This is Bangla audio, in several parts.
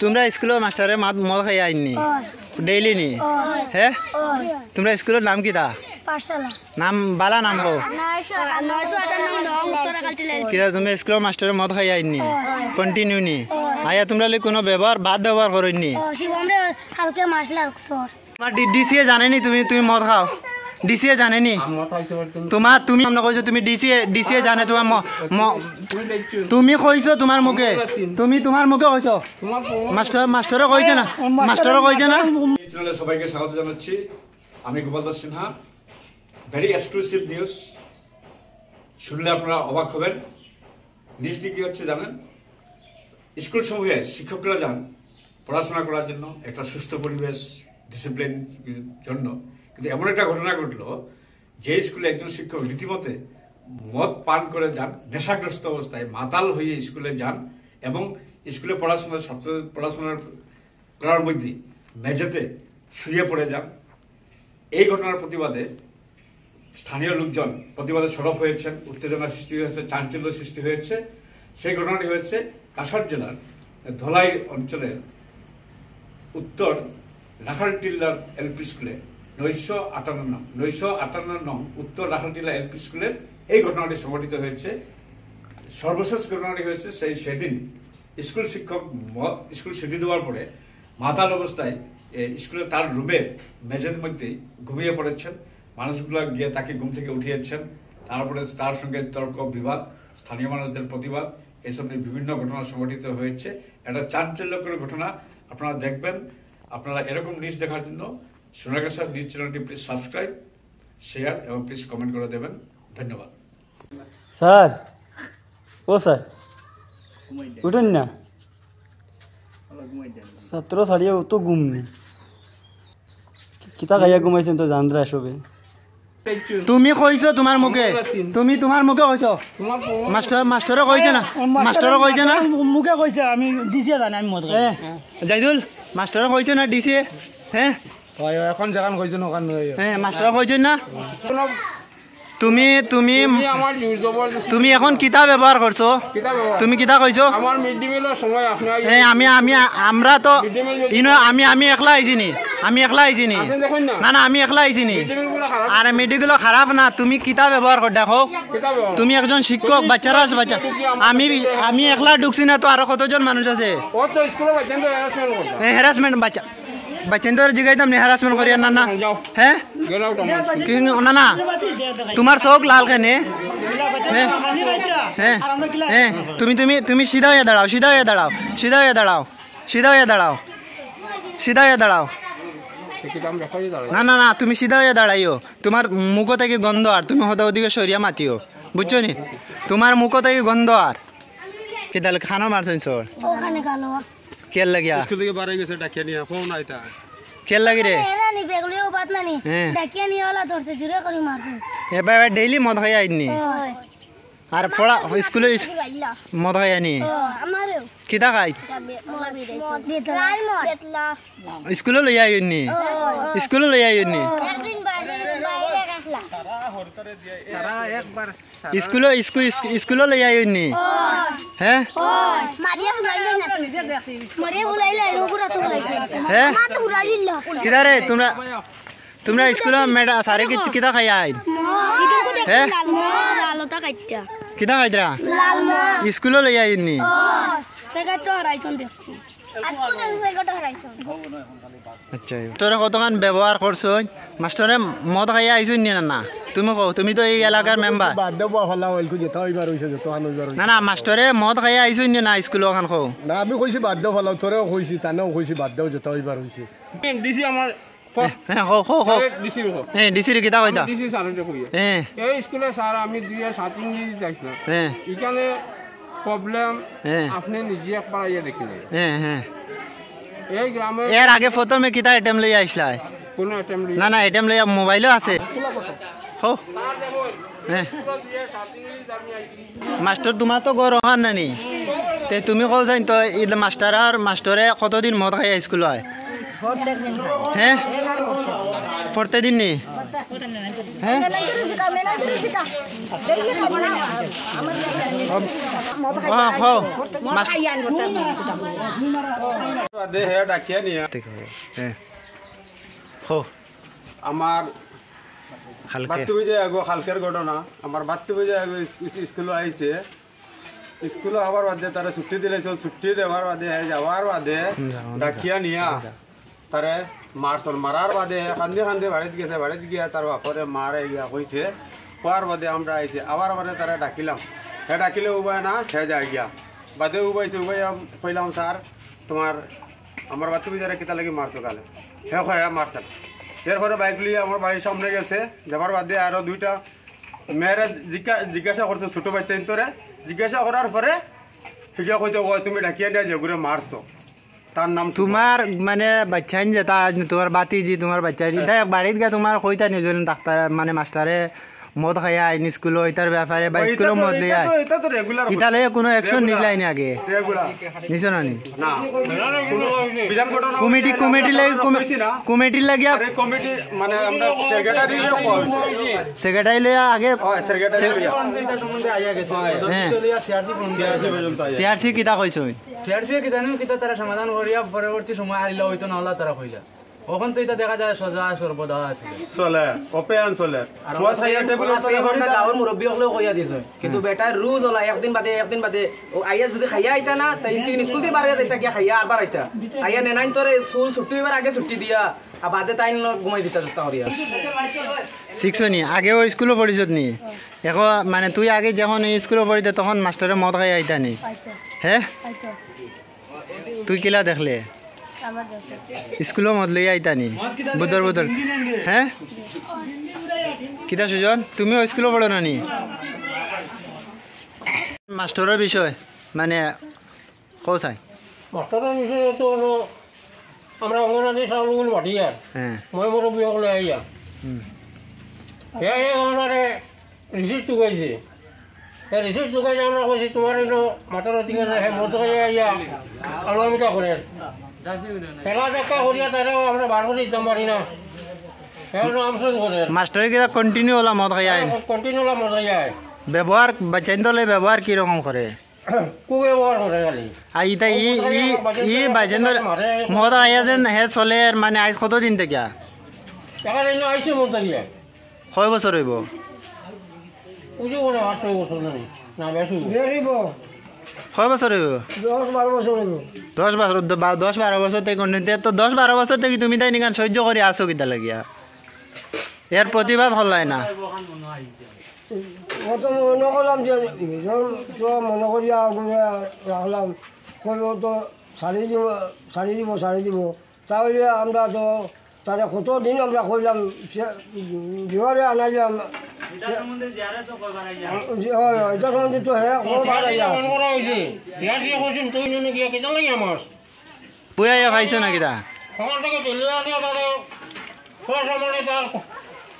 তোমরা স্কুলের মাস্টারে মদ খাই আইনি ডেইলি নি হ্যাঁ তোমরা স্কুলের নাম কি তা নাম বালা নাম কো কিরা তুমি স্কুলের মাস্টারে মদ খাই আইনি কন্টিনিউ নি আয়া তোমরা লি কোনো ব্যবহার বাদ ব্যবহার করনি তোমার ডিসিএ জানেনি তুমি মদ খাও ডিসিএ জানেনি তোমার তুমি আমরা কইছো তুমি ডিসিএ জানে তোমার তুমি কইছো তোমার মুখে তুমি তোমার মুখে কইছো মাস্টারও কইছে না এই চ্যানেলে সবাইকে স্বাগত জানাচ্ছি। আমি Gopal Das Sinha. Very exclusive news শুনলে আপনারা অবাক হবেন। নিউজটি কি হচ্ছে জানেন? স্কুল সমূহে শিক্ষকরা যান পড়াশোনা করার জন্য, একটা সুস্থ পরিবেশ, ডিসিপ্লিন জন্য, কিন্তু এমন একটা ঘটনা ঘটলো যে স্কুলে একজন শিক্ষক রীতিমতে মদ পান করে যান, নেশাগ্রস্ত অবস্থায় মাতাল হয়ে স্কুলে যান এবং স্কুলে পড়াশোনা করার মধ্যে মেঝেতে শুয়ে পড়ে যান। এই ঘটনার প্রতিবাদে স্থানীয় লোকজন প্রতিবাদে সরব হয়েছেন, উত্তেজনা সৃষ্টি হয়েছে, চাঞ্চল্য সৃষ্টি হয়েছে। সেই ঘটনাটি হয়েছে কাছাড় জেলার ধলাই অঞ্চলের উত্তর রাখালটিল্লার এলপি স্কুলে 958 নং উত্তর রাখালটিল্লা এলপি স্কুলের এই ঘটনাটি সংঘটিত হয়েছে। সর্বশেষ ঘটনাটি হয়েছে সেদিন স্কুল শিক্ষক স্কুল ছুটি দেওয়ার পরে মাতাল অবস্থায় স্কুলে তার রুমে মেঝের মধ্যে ঘুমিয়ে পড়েছেন। মানুষগুলো গিয়ে তাকে ঘুম থেকে উঠিয়েছেন। তারপরে তার সঙ্গে তর্ক বিবাদ, স্থানীয় মানুষদের প্রতিবাদ, এসব নিয়ে বিভিন্ন ঘটনা সংঘটিত হয়েছে। একটা চাঞ্চল্যকর ঘটনা আপনারা দেখবেন। আপনারা এরকম নিউজ দেখার জন্য সোনাগাছা নিউজ চ্যানেলটি প্লিজ সাবস্ক্রাইব, শেয়ার এবং প্লিজ কমেন্ট করে দেবেন। ধন্যবাদ। স্যার উঠেন না, ছাত্র ছাড়িয়ে তো ঘুম নেই, কিতা খাইয়া ঘুমাইছেন তো জানরা সবে। তুমি কইছো তোমার মুখে কইছো মাস্টারও কইছে না মুখে কইছে আমি ডিসিএ জানি আমি মদ খাই। জাইদুল মাস্টারও কইছে না ডিসিএ হ্যাঁ এখন যেখান কইছেন ওখান হ্যাঁ মাস্টারও কইছে না। তুমি তুমি তুমি এখন কিতা ব্যবহার করছো? তুমি কিতা কইছো? আমার মিড ডে মিলের সময় আপনি আমরা তো আমি একলা আইছি নি না আমি একলা আইছি নি। আর মিডিগুলো খারাপ না, তুমি কিতা ব্যবহার কর দেখো। তুমি একজন শিক্ষক, বাচ্চারা আছে বাচ্চা, আমি একলা ঢুকছি না তো আরো কতজন মানুষ আছে। হ্যারাসমেন্ট বাচ্চাদের জিগাইতাম নি হ্যারাসমেন্ট করিয়া না হ্যাঁ না তোমার চোখ লাল কেনে? হ্যাঁ তুমি সিধা হয়ে দাঁড়াও না তুমি সিধা হয়ে দাঁড়াইও। তোমার মুখ থেকে গন্ধ আর তুমি হতে ওদিকে সরিয়া মাতিও, বুঝছো নি? তোমার মুখ থেকে গন্ধ আর কি তাহলে খানো মারছেন সর কেল লাগিয়া কেল লাগি রে এবার ডেইলি মদ খাই আইনি আর পড়া স্কুলে মদ খাই আনি কিতা খাই স্কুলে লই আইনি স্কুলে লই আইনি হ্যাঁ কিতা রে তোমরা স্কুলে ম্যাডাম সারে কিতা খাই আই হ্যাঁ কিতা খাইতরা স্কুলে লই আইনি আচ্ছা তোরা কতক্ষণ ব্যবহার করছো? মাস্টারে মদ খাই আইছো না তুমি কও, তুমি তো এই এলাকার মেম্বার না মাস্টারে মদ খাই আইছো না স্কুল ওখান কও না। আমি কইছি বাদ দেও ফলাও, তোরেও কইছি তানেও কইছি বাদ দেও যেতে হইবার হইছে। ডিসি আমার ডিসির কিতা কইতা? ডিসি স্যার কইয়া এই স্কুলে স্যার আমি 2007 ইংরেজি যাইছিলাম, এখানে প্রবলেম আপনি নিজে একবার আইয়া দেখিলেন। এই গ্রামে এর আগে প্রথমে কিতা আইটেম লই আইছলা? কোন আইটেম লই না আইটেম লই মোবাইলও আছে। মাস্টার তোমার তো গর হান নানি তে তুমি কও যাই তো মাস্টারে কতদিন মদ খাই স্কুল হয়? হ্যাঁ প্রত্যেকদিন নি হ্যাঁ বাদে হে ডাকিয়া নিয়া আমার বাত্তি বুঝে আগো খালকের ঘটনা আমার বাত্তি বুঝে আগো স্কুলে আইছে স্কুলে আবার বাদে তারা ছুটি দিলেছিল ছুটি দেওয়ার বাদে যাওয়ার বাদে ডাকিয়া নিয়া তারে মারার বাদে কান্দি কান্দি বাড়িতে গেছে বাড়িতে গিয়া তার বাপরে মারে গিয়া কইছে কোয়ার বাদে আমরা আইছে আবার বাদে তারা ডাকিলাম হে ডাকিলে উবাই না হে যায় গিয়া বাদে উবাইছে উবাই কইলাম স্যার তোমার আমার বাচ্চা বিচারে কিতা লাগি মারছো কালে হে হয় মারছে এরপরে বাইক লিয়ে আমার বাড়ির সামনে গেছে যাবার বাদে আরো দুইটা মেয়েরা জিজ্ঞাসা করছে ছোট বাচ্চা ইন্তরে জিজ্ঞাসা করার পরে ঠিকা কইছে ও তুমি ডাকিয়া নিয়ে যে ঘুরে মারছো তার নাম তোমার মানে বাচ্চা যে তা তোমার বাতি জি তোমার বাচ্চা তাই বাড়িত গিয়ে তোমার কইতা নিজন ডাক্তার মানে মাস্টারে মদ খাইয়া আইন স্কুল এটার ব্যাপারে বা স্কুলে মদ লিয়া এটা তো রেগুলার ইতালে কোনো অ্যাকশন নিলাই না আগে রেগুলার নিছো না নি না বিধান ঘটনা কমিটি লাগিয়া কমিটি মানে আমরা সেক্রেটারি সেক্রেটারি লইয়া আগে সিআরসি কিতা কইছো সিআরসি কিতা তারা সমাধান করিয়া পরবর্তী সময় আইলা হইতো না হলা তারা কইলা ওখান তো এটা দেখা যায় সজা সর্বদা আছে চলে ওপেন চলে তোমার ছাইয়া টেবিল আমরা গাঁৱৰ মুৰব্বী সকলেও কইয়া দিছো কিন্তু বেটাৰ রোজ হলা একদিন বাদে ও আইয়া যদি খাইয়া আইতা না তাই তিন স্কুল দিয়ে বাড়িয়া যাইতা কি খাইয়া আবার আইতা আইয়া নেনাইন তোরে স্কুল ছুটি হবার আগে ছুটি দিয়া আর বাদে তাই ঘুমাই দিতা চেষ্টা করিয়া শিখছো নি আগেও স্কুলে পড়িছত নি এখন মানে তুই আগে যখন স্কুলে পড়িতে তখন মাস্টারে মদ খাই আইতা নি হ্যাঁ তুই কিলা দেখলে স্কুলো মদ লই আইতা নি বুদর হ্যাঁ কিতা সুজন তুমিও স্কুলে পড়ো না নি মাস্টারের বিষয় মানে কও চাই মাস্টারের বিষয়ে তো হলো আমরা অঙ্গনাদি চাউলগুলো বাটি আর হ্যাঁ মই মুরব্বী সকলে আইয়া আমরা রিসিপ্ট চুকাইছে রিসিপ্ট চুকাইছে আমরা কইছি তোমার এলো মাথার অধিকার হে মদ খাইয়া আইয়া আলোমিটা করে খেলা দেখা করিয়া তারাও আমরা বার করে দিতাম পারি না আমসন করে মাস্টারে কিতা কন্টিনিউ হলা মদ খাই আইন কন্টিনিউ হলা মদ খাইয়া ব্যবহার বাচ্চাইন্দলে ব্যবহার কি রকম করে খুব ব্যবহার করে খালি আর ইতা ই বাচ্চাইন্দলে মদ খাইয়া যেন হে চলে মানে আজ কতদিন থেকে এখানে আইসে মদ গিয়া কয় বছর হইব বুঝো না 8 বছর না বেশি কয় বছর হইব 10-12 বছর হইব 10-12 বছর থেকে তো 10-12 বছর থেকে তুমি তাই নিকান সহ্য করে আসো কিতা লাগিয়া এর প্রতিবাদ হলাই না মনে করলাম যে মনে করিয়া রাখলাম তো সারি দিব তাহলে আমরা তো তারা কতদিন আমরা কইলাম বিহারে আনাইলাম এটা সম্বন্ধে তো হ্যাঁ পুয়া খাইছো না কিতা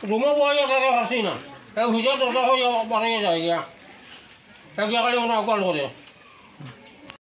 রুমে বইয়া তারা হাসি না ভিতরে দরজা হয়ে বানিয়ে যায় গিয়া কালি ওনা অকল করে